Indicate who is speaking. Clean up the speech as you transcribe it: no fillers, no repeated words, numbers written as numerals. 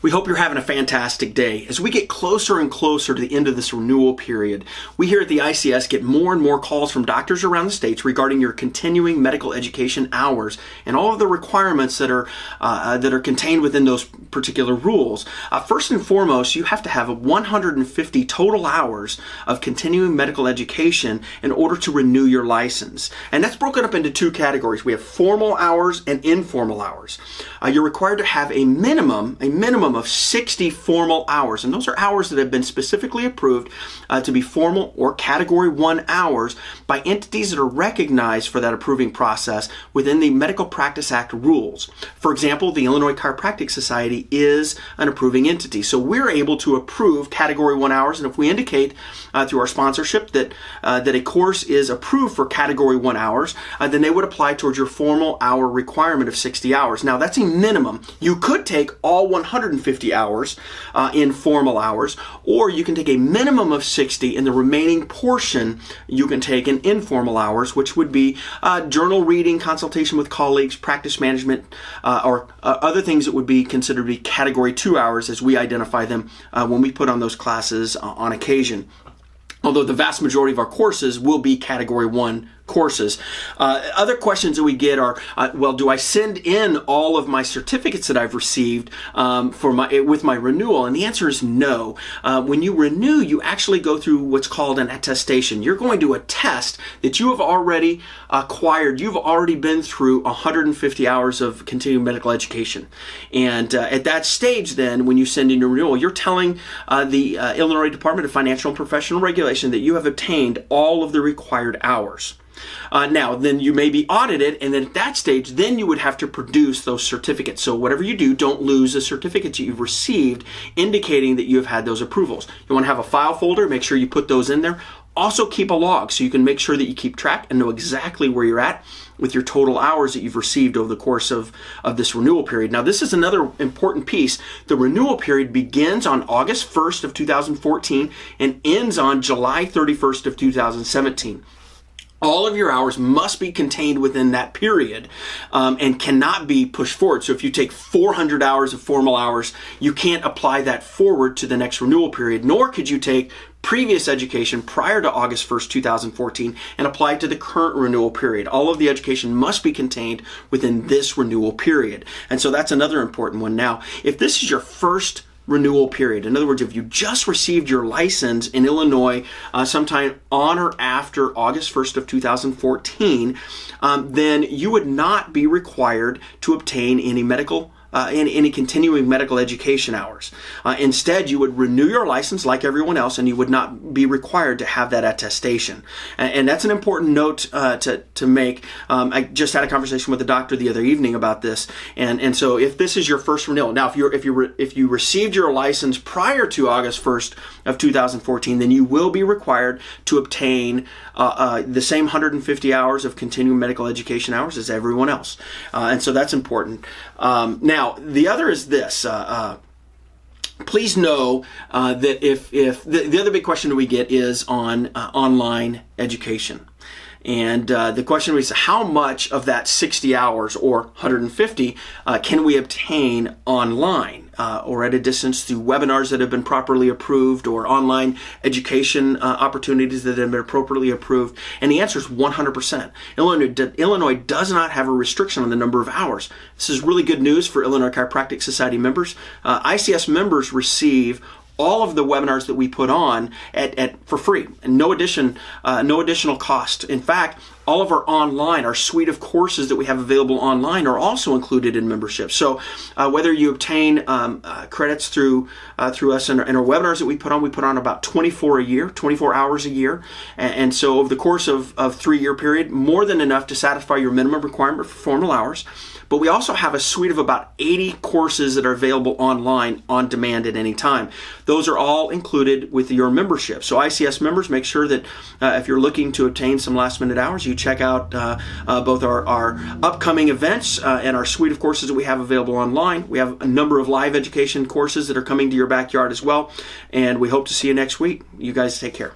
Speaker 1: We hope you're having a fantastic day. As we get closer and closer to the end of this renewal period, we here at the ICS get more and more calls from doctors around the states regarding your continuing medical education hours and all of the requirements that are contained within those particular rules. First and foremost, you have to have 150 total hours of continuing medical education in order to renew your license. And that's broken up into two categories. We have formal hours and informal hours. You're required to have a minimum of 60 formal hours, and those are hours that have been specifically approved to be formal or Category 1 hours by entities that are recognized for that approving process within the Medical Practice Act rules. For example, the Illinois Chiropractic Society is an approving entity, so we're able to approve Category 1 hours, and if we indicate through our sponsorship that a course is approved for Category 1 hours, then they would apply towards your formal hour requirement of 60 hours. Now, that's a minimum. You could take all 150 hours in formal hours, or you can take a minimum of 60 and the remaining portion you can take in informal hours, which would be journal reading, consultation with colleagues, practice management, or other things that would be considered to be Category 2 hours as we identify them when we put on those classes on occasion. Although the vast majority of our courses will be Category 1 courses. Other questions that we get are, well, do I send in all of my certificates that I've received with my renewal? And the answer is no. When you renew, you actually go through what's called an attestation. You're going to attest that you have already acquired, you've already been through 150 hours of continuing medical education. And at that stage then, when you send in your renewal, you're telling the Illinois Department of Financial and Professional Regulation that you have obtained all of the required hours. Now, then you may be audited, and then at that stage, then you would have to produce those certificates. So whatever you do, don't lose the certificates that you've received indicating that you have had those approvals. You want to have a file folder, make sure you put those in there. Also keep a log so you can make sure that you keep track and know exactly where you're at with your total hours that you've received over the course of this renewal period. Now, this is another important piece. The renewal period begins on August 1st of 2014 and ends on July 31st of 2017. All of your hours must be contained within that period and cannot be pushed forward. So if you take 400 hours of formal hours, you can't apply that forward to the next renewal period, nor could you take previous education prior to August 1st, 2014 and apply it to the current renewal period. All of the education must be contained within this renewal period. And so that's another important one. Now, if this is your first renewal period, in other words, if you just received your license in Illinois sometime on or after August 1st of 2014, then you would not be required to obtain any continuing medical education hours. Instead, you would renew your license like everyone else, and you would not be required to have that attestation. And that's an important note to make. I just had a conversation with a doctor the other evening about this, and so if this is your first renewal, now if you received your license prior to August 1st of 2014, then you will be required to obtain the same 150 hours of continuing medical education hours as everyone else, and so that's important. Now, the other is this. Please know that if the other big question that we get is on online education. And the question is, how much of that 60 hours or 150 can we obtain online or at a distance through webinars that have been properly approved or online education opportunities that have been appropriately approved? And the answer is 100%. Illinois does not have a restriction on the number of hours. This is really good news for Illinois Chiropractic Society members. ICS members receive all of the webinars that we put on for free and no additional cost. In fact, all of our suite of courses that we have available online are also included in membership. So whether you obtain credits through us and our webinars that we put on about 24 hours a year. And so over the course of a 3-year period, more than enough to satisfy your minimum requirement for formal hours. But we also have a suite of about 80 courses that are available online on demand at any time. Those are all included with your membership. So ICS members, make sure that if you're looking to obtain some last minute hours, you check out both our upcoming events and our suite of courses that we have available online. We have a number of live education courses that are coming to your backyard as well. And we hope to see you next week. You guys take care.